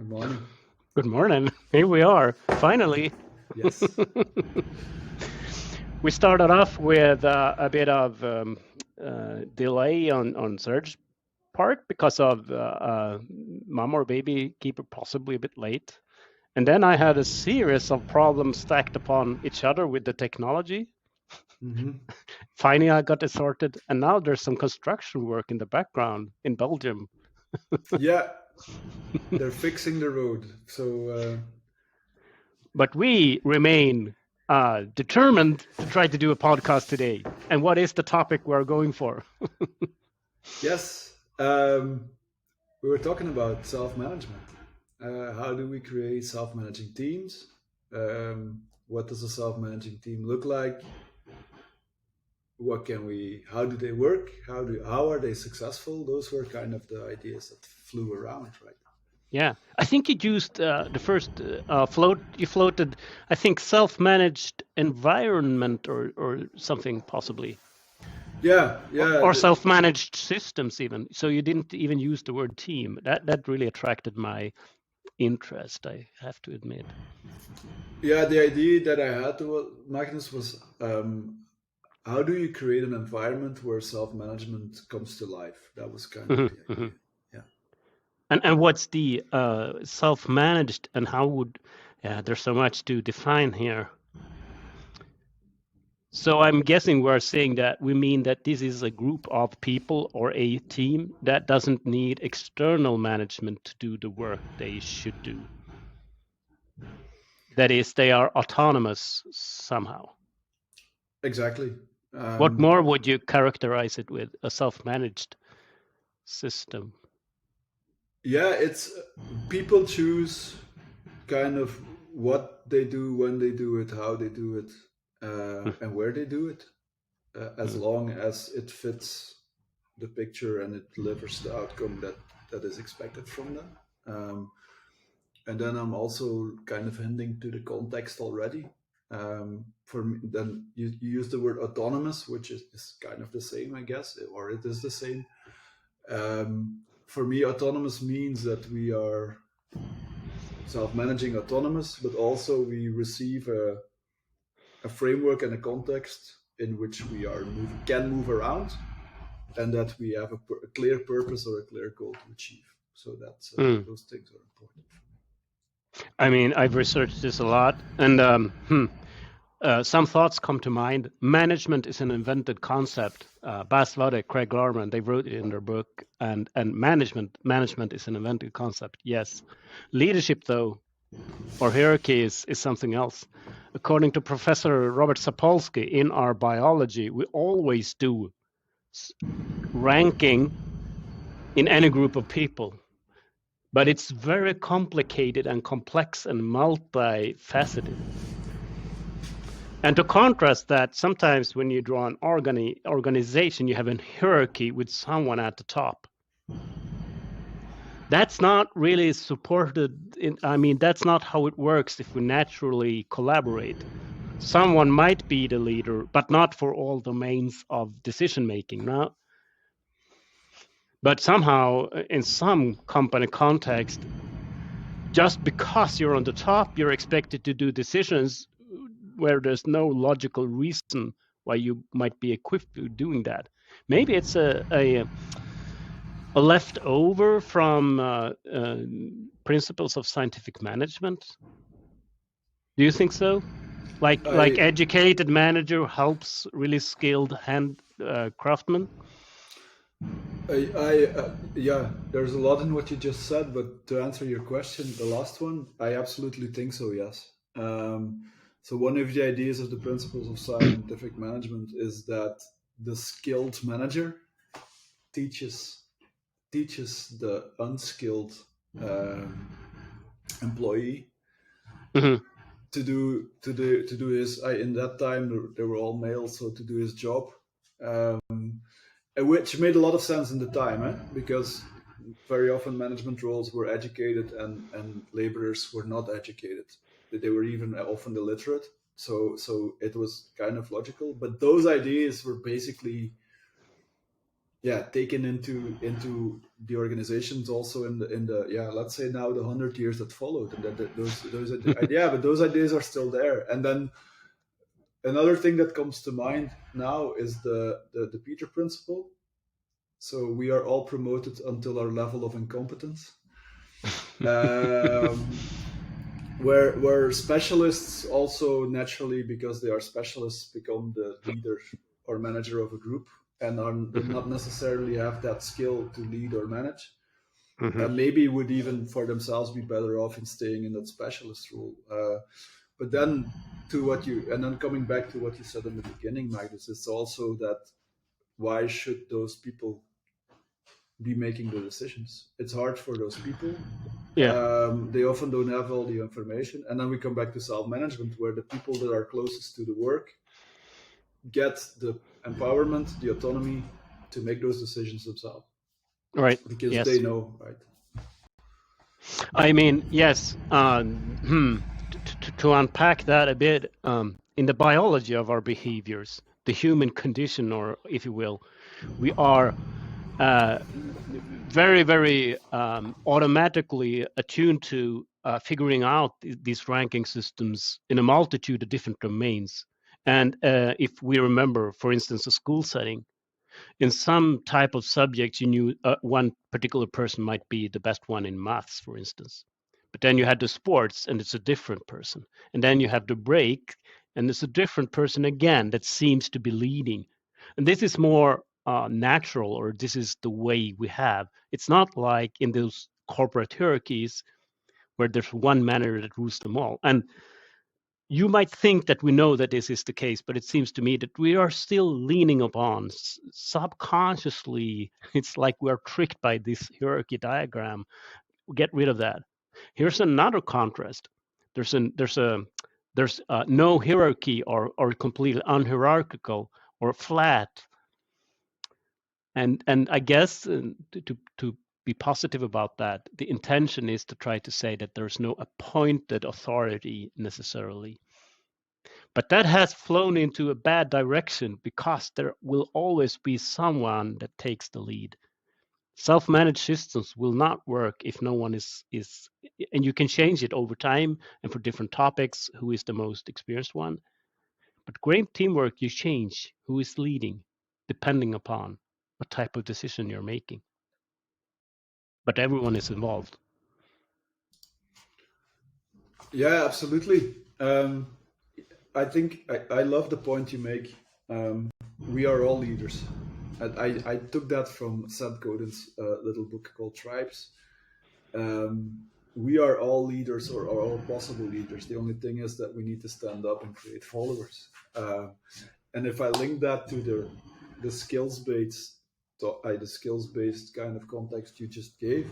Good morning. Good morning. Here we are, finally. Yes. We started off with a bit of delay on Serge's part because of mom or baby keeper possibly a bit late. And then I had a series of problems stacked upon each other with the technology. hmm Finally, I got it sorted, and now there's some construction work in the background in Belgium. Yeah, they're fixing the road. So, But we remain determined to try to do a podcast today. And what is the topic we're going for? yes, we were talking about self management. How do we create self managing teams? What does a self managing team look like? How do they work? How are they successful? Those were kind of the ideas that flew around, right? Yeah, I think you used the first float. You floated, I think, self-managed environment or something possibly, Yeah, yeah. or self-managed systems even. So you didn't even use the word team. That really attracted my interest, I have to admit. Yeah, the idea that I had to Magnus was how do you create an environment where self management comes to life? That was kind of Mhm, the mhm. idea. Yeah. And what's the self-managed and how would? Yeah, there's so much to define here. So I'm guessing we're saying that we mean that this is a group of people or a team that doesn't need external management to do the work they should do. That is, they are autonomous somehow. Exactly. What Um, more would you characterize it with? A self-managed system. yeah, it's people choose kind of what they do, when they do it, how they do it, and where they do it, as long as it fits the picture and it delivers the outcome that is expected from them. And then I'm also kind of hinting to the context already. For me, then you use the word autonomous, which is kind of the same, I guess, or it is the same. For me, autonomous means that we are self-managing autonomous, but also we receive a framework and a context in which can move around, and that we have a clear purpose or a clear goal to achieve. So that's Mm. those things are important. I mean, I've researched this a lot, and some thoughts come to mind. Management is an invented concept. Bas Wadek, Craig Larman, they wrote it in their book. And management is an invented concept. Yes, leadership though, or hierarchy is something else. According to Professor Robert Sapolsky, in our biology, we always do ranking in any group of people, but it's very complicated and complex and multifaceted. And to contrast that, sometimes when you draw an organization, you have a hierarchy with someone at the top. That's not really supported. That's not how it works if we naturally collaborate. Someone might be the leader, but not for all domains of decision making. No? But somehow, in some company context, just because you're on the top, you're expected to do decisions where there's no logical reason why you might be equipped to doing that. Maybe it's a leftover from principles of scientific management. Do you think so? Like I educated manager helps really skilled hand craftsmen. Yeah, there's a lot in what you just said, but to answer your question, the last one, I absolutely think so, yes. So, one of the ideas of the principles of scientific management is that the skilled manager teaches the unskilled um, employee Mhm. to do his. In that time, they were all males, so to do his job. Um, which made a lot of sense in the time, because very often management roles were educated and laborers were not educated. They were even often illiterate. So it was kind of logical. But those ideas were basically taken into the organizations also in the let's say now the 100 years that followed, and that those but those ideas are still there. And then another thing that comes to mind now is the Peter Principle. So we are all promoted until our level of incompetence. Where specialists also naturally, because they are specialists, become the leader or manager of a group, and do not necessarily have that skill to lead or manage. And maybe would even for themselves be better off in staying in that specialist role. But then coming back to what you said in the beginning, Magnus, it's also that why should those people be making the decisions? It's hard for those people. They often don't have all the information. And then we come back to self-management, where the people that are closest to the work get the empowerment, the autonomy to make those decisions themselves. Right. Because they know, right? I mean, yes. To unpack that a bit, in the biology of our behaviors, the human condition, or if you will, we are very, very automatically attuned to figuring out these ranking systems in a multitude of different domains. And if we remember, for instance, a school setting, in some type of subject, you knew one particular person might be the best one in maths, for instance. But then you had the sports, and it's a different person. And then you have the break, and it's a different person again that seems to be leading. And this is more natural, or this is the way we have. It's not like in those corporate hierarchies where there's one manager that rules them all. And you might think that we know that this is the case, but it seems to me that we are still leaning upon subconsciously. It's like we're tricked by this hierarchy diagram. Get rid of that. Here's another contrast. There's no hierarchy, or completely unhierarchical or flat. And I guess to be positive about that, the intention is to try to say that there's no appointed authority necessarily. But that has flown into a bad direction, because there will always be someone that takes the lead. Self-managed systems will not work if no one is, and you can change it over time and for different topics, who is the most experienced one. But great teamwork, you change who is leading depending upon what type of decision you're making. But everyone is involved. Yeah, absolutely. I think I love the point you make. We are all leaders. I took that from Seth Godin's little book called Tribes. We are all leaders, or all possible leaders. The only thing is that we need to stand up and create followers. And if I link that to the skills-based kind of context you just gave,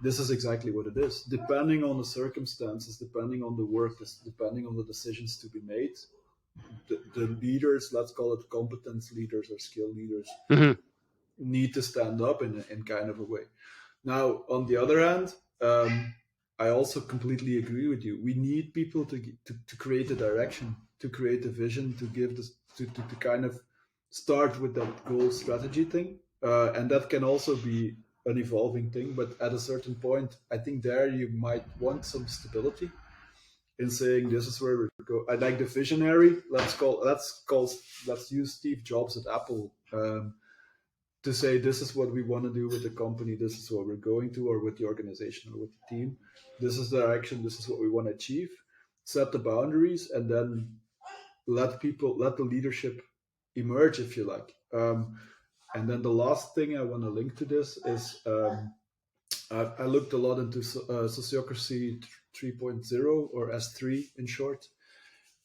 this is exactly what it is. Depending on the circumstances, depending on the work, depending on the decisions to be made, the leaders, let's call it competence leaders or skill leaders, need to stand up in kind of a way. Now, on the other hand, I also completely agree with you. We need people to create a direction, to create a vision, to give this, to kind of start with that goal strategy thing. And that can also be an evolving thing, but at a certain point, I think there you might want some stability in saying this is where we go. I like the visionary. Let's use Steve Jobs at Apple to say this is what we want to do with the company. This is what we're going to, or with the organization or with the team. This is the direction. This is what we want to achieve. Set the boundaries, and then let the leadership emerge, if you like. And then the last thing I want to link to this is I looked a lot into Sociocracy 3.0, or S3 in short,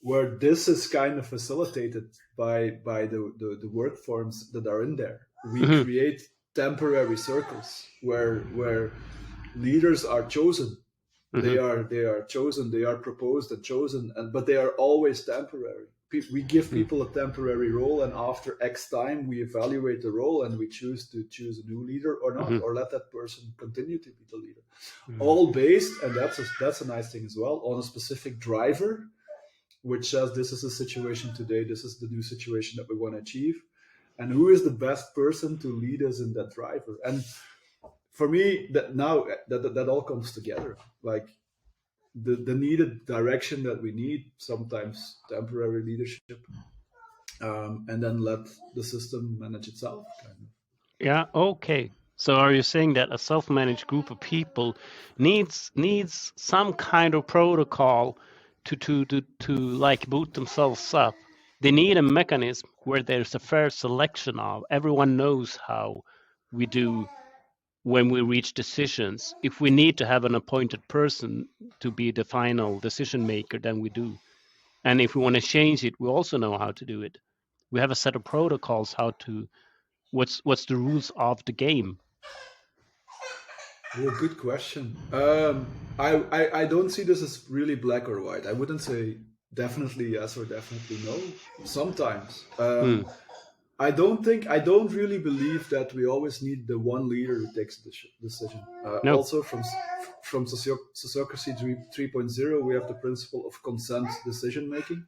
where this is kind of facilitated by the work forms that are in there. We create temporary circles where leaders are chosen. They are chosen. They are proposed and chosen, but they are always temporary. We give people a temporary role, and after X time, we evaluate the role and we choose a new leader or not, or let that person continue to be the leader. All based, and that's a nice thing as well, on a specific driver, which says this is the situation today, this is the new situation that we want to achieve. and who is the best person to lead us in that driver. And for me, that now that all comes together, like the needed direction that we need, sometimes temporary leadership, and then let the system manage itself, kind of. Yeah, okay. So are you saying that a self-managed group of people needs some kind of protocol to like boot themselves up? They need a mechanism where there's a fair selection of everyone knows how we do when we reach decisions. If we need to have an appointed person to be the final decision maker, then we do. And if we want to change it, we also know how to do it. We have a set of protocols how to what's the rules of the game. Well, good question. I don't see this as really black or white. I wouldn't say definitely yes or definitely no. Sometimes. I don't really believe that we always need the one leader who takes the decision. No. Also, from Sociocracy 3.0, we have the principle of consent decision making.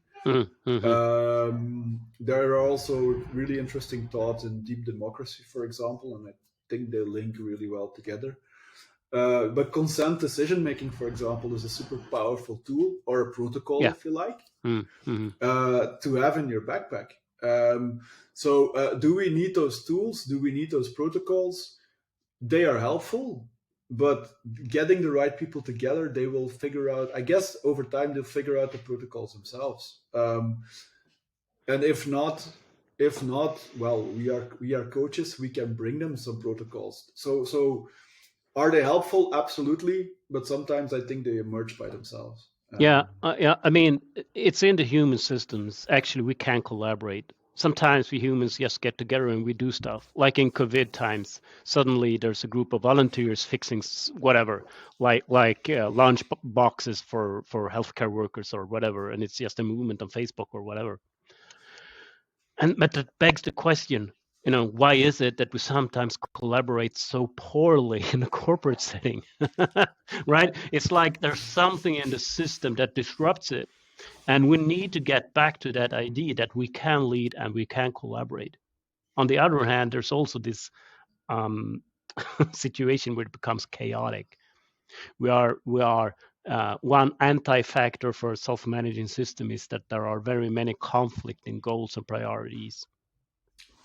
There are also really interesting thoughts in Deep Democracy, for example, and I think they link really well together. But consent decision making, for example, is a super powerful tool or a protocol, if you like, to have in your backpack. So do we need those tools? Do we need those protocols? They are helpful, but getting the right people together, they will figure out, I guess over time, they'll figure out the protocols themselves. And if not, well, we are coaches, we can bring them some protocols. So are they helpful? Absolutely. But sometimes I think they emerge by themselves. Yeah. I mean, it's in the human systems. Actually, we can collaborate. Sometimes we humans just get together and we do stuff. Like in COVID times, suddenly there's a group of volunteers fixing whatever, like lunch boxes for healthcare workers or whatever, and it's just a movement on Facebook or whatever. But that begs the question, why is it that we sometimes collaborate so poorly in a corporate setting, right? It's like there's something in the system that disrupts it. And we need to get back to that idea that we can lead and we can collaborate. On the other hand, there's also this situation where it becomes chaotic. We are one anti-factor for a self-managing system is that there are very many conflicting goals and priorities,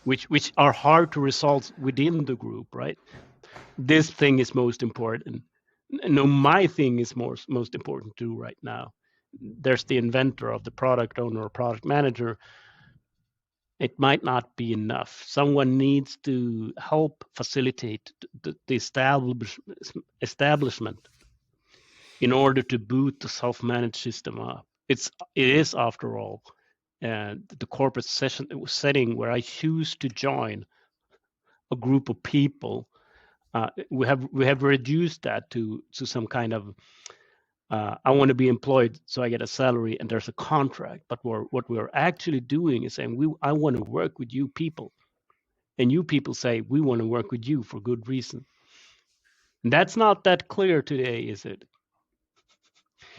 which are hard to resolve within the group, right? This thing is most important. No, my thing is most important too right now. There's the inventor of the product owner or product manager. It might not be enough. Someone needs to help facilitate the establishment in order to boot the self-managed system up. It is, after all, the corporate setting where I choose to join a group of people. We have reduced that to some kind of I want to be employed, so I get a salary and there's a contract. But what we're actually doing is saying I want to work with you people, and you people say we want to work with you for good reason. And that's not that clear today, is it?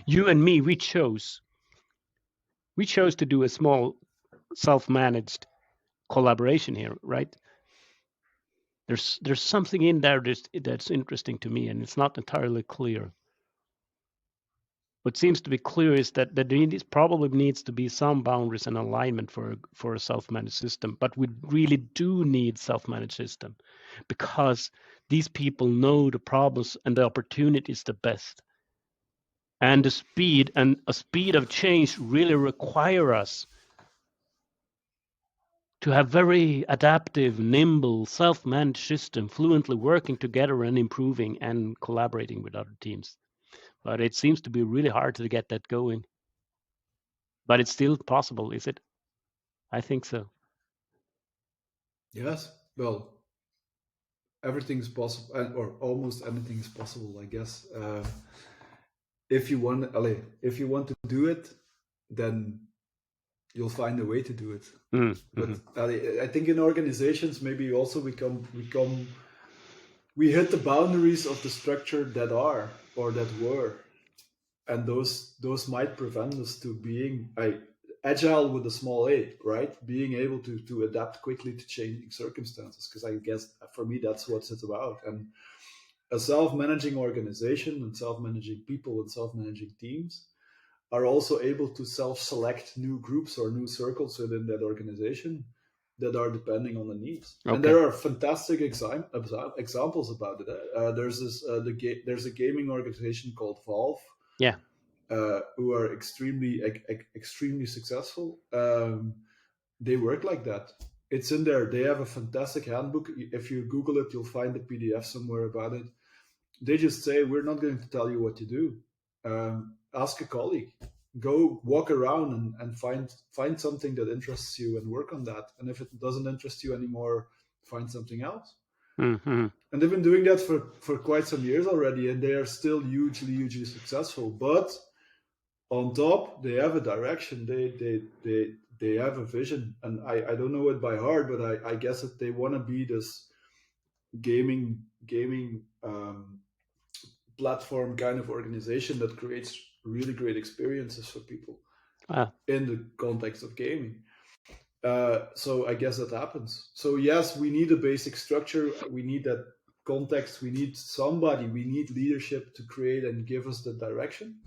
You and me, we chose to do a small self-managed collaboration here, right? There's something in there that's interesting to me, and it's not entirely clear. What seems to be clear is that there probably needs to be some boundaries and alignment for a self-managed system, but we really do need self-managed system because these people know the problems and the opportunities the best. And the speed of change really require us to have very adaptive, nimble, self-managed system, fluently working together and improving and collaborating with other teams. But it seems to be really hard to get that going. But it's still possible, is it? I think so. Yes. Well, everything's possible, or almost anything is possible, I guess. If you want to do it, then you'll find a way to do it. But I think in organizations, maybe also we hit the boundaries of the structure that are or that were, and those might prevent us to being. agile with a small a, right? Being able to adapt quickly to changing circumstances, because I guess for me that's what it's about. And a self-managing organization and self-managing people and self-managing teams are also able to self-select new groups or new circles within that organization that are depending on the needs. Okay. And there are fantastic examples about it. There's a gaming organization called Valve, Yeah. who are extremely successful. They work like that. It's in there. They have a fantastic handbook. If you Google it, you'll find a PDF somewhere about it. They just say, we're not going to tell you what to do. Ask a colleague. Go walk around and find something that interests you and work on that. And if it doesn't interest you anymore, find something else. Mm-hmm. And they've been doing that for quite some years already, and they are still hugely successful. But on top, they have a direction. They have a vision, and I don't know it by heart, but I guess that they want to be this gaming platform kind of organization that creates really great experiences for people in the context of gaming. So I guess that happens. So yes, we need a basic structure. We need that context. We need somebody. We need leadership to create and give us the direction.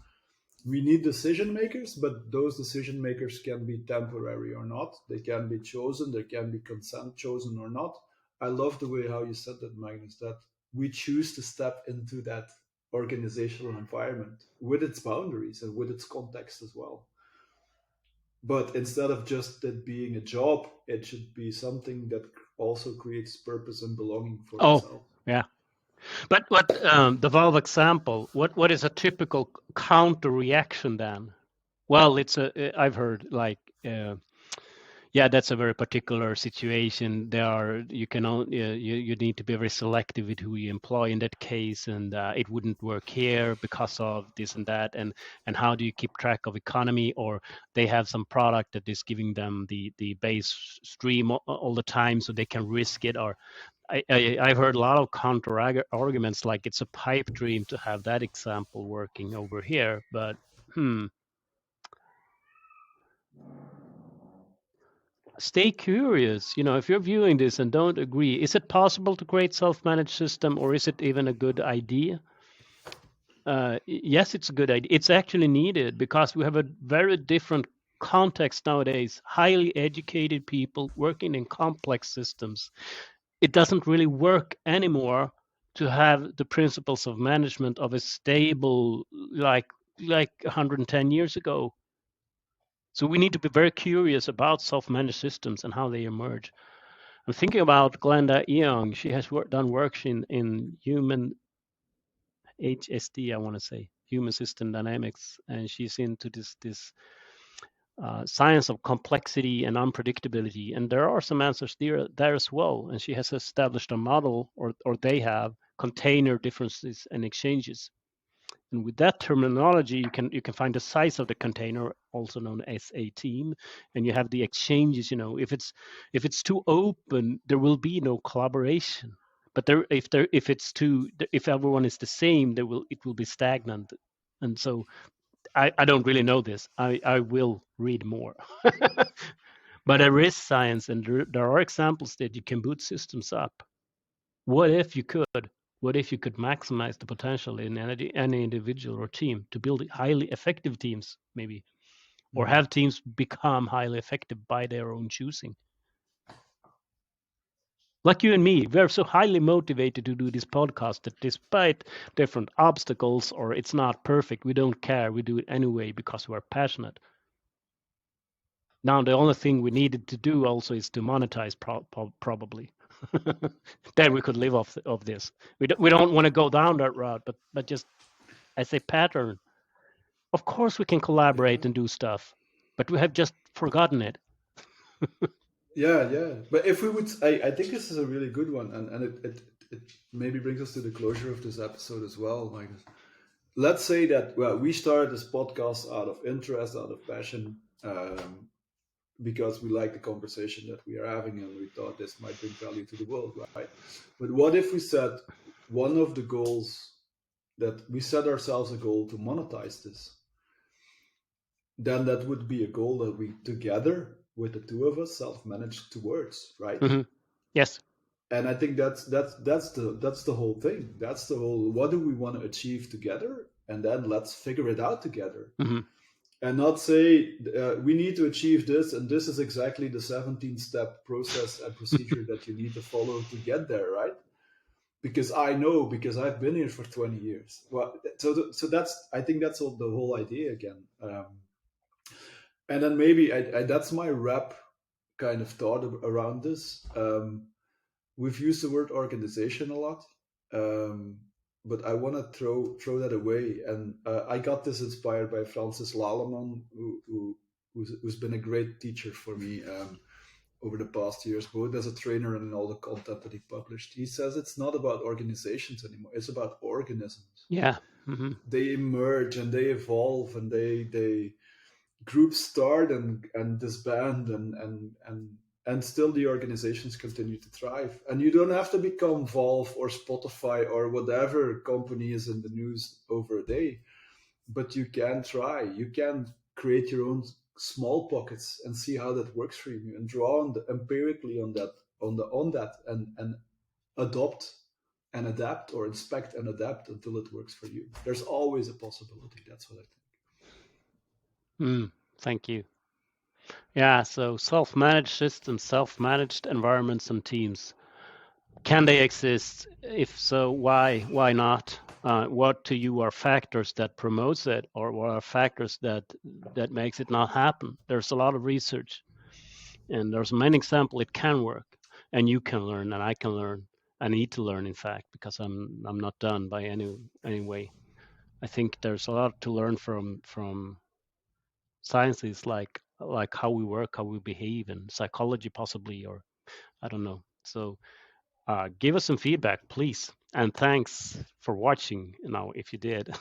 We need decision makers, but those decision makers can be temporary or not. They can be chosen. There can be consent chosen or not. I love the way how you said that, Magnus, that we choose to step into that organizational environment with its boundaries and with its context as well. But instead of just it being a job, it should be something that also creates purpose and belonging for itself. Yeah. But what the Valve example? What is a typical counter reaction then? Well, I've heard like, yeah, that's a very particular situation. You need to be very selective with who you employ in that case, and it wouldn't work here because of this and that. And how do you keep track of economy? Or they have some product that is giving them the base stream all the time, so they can risk it. Or I've heard a lot of counter arguments, like it's a pipe dream to have that example working over here. But stay curious. If you're viewing this and don't agree, is it possible to create self-managed system, or is it even a good idea? Yes, it's a good idea. It's actually needed because we have a very different context nowadays. Highly educated people working in complex systems. It doesn't really work anymore to have the principles of management of a stable like 110 years ago. So we need to be very curious about self-managed systems and how they emerge. I'm thinking about Glenda Young. She has done work in human HSD, I want to say, human system dynamics, and she's into this science of complexity and unpredictability. And there are some answers there as well. And she has established a model, or they have, container differences and exchanges. And with that terminology, you can find the size of the container, also known as a team, and you have the exchanges. If it's too open, there will be no collaboration. But if everyone is the same, it will be stagnant. And so I don't really know this. I will read more. But there is science, and there are examples that you can boot systems up. What if you could? What if you could maximize the potential in any individual or team to build highly effective teams, maybe, or have teams become highly effective by their own choosing? Like you and me, we're so highly motivated to do this podcast that despite different obstacles or it's not perfect, we don't care. We do it anyway because we're passionate. Now, the only thing we needed to do also is to monetize probably. Then we could live off this. We don't want to go down that route, but just as a pattern, of course we can collaborate and do stuff, but we have just forgotten it. Yeah. But if we would, I think this is a really good one, and it maybe brings us to the closure of this episode as well. Like, let's say that we started this podcast out of interest, out of passion, because we like the conversation that we are having, and we thought this might bring value to the world, right? But what if we said one of the goals that we set ourselves a goal to monetize this? then that would be a goal that we together with the two of us self-manage towards, right? Hmm. Yes. And I think that's the whole thing. That's the whole. What do we want to achieve together, and then let's figure it out together, Hmm. and not say we need to achieve this, and this is exactly the 17-step process and procedure that you need to follow to get there, right? Because I know, because I've been here for 20 years. Well, so that's, I think that's all, the whole idea again. And then maybe that's my wrap kind of thought around this. We've used the word organization a lot, but I want to throw that away. And I got this inspired by Francis Laleman, who's been a great teacher for me over the past years, both as a trainer and in all the content that he published. He says it's not about organizations anymore; it's about organisms. Yeah. Hmm. They emerge and they evolve, and they groups start and disband, and still the organizations continue to thrive. And you don't have to become Valve or Spotify or whatever company is in the news over a day, but you can try. You can create your own small pockets and see how that works for you, and draw empirically on that, and adopt and adapt, or inspect and adapt until it works for you. There's always a possibility. That's what I think. Thank you. Yeah, so self-managed systems, self-managed environments and teams. Can they exist? If so, why? Why not? What to you are factors that promotes it, or what are factors that makes it not happen? There's a lot of research, and there's many examples it can work, and you can learn, and I can learn. I need to learn, in fact, because I'm not done by any way. I think there's a lot to learn from sciences like how we work, how we behave, and psychology possibly, or I don't know. So give us some feedback, please, and thanks for watching. Now, if you did,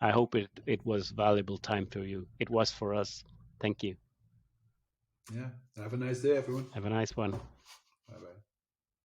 I hope it was valuable time for you. It was for us. Thank you. Yeah. Have a nice day, everyone. Have a nice one. Bye bye.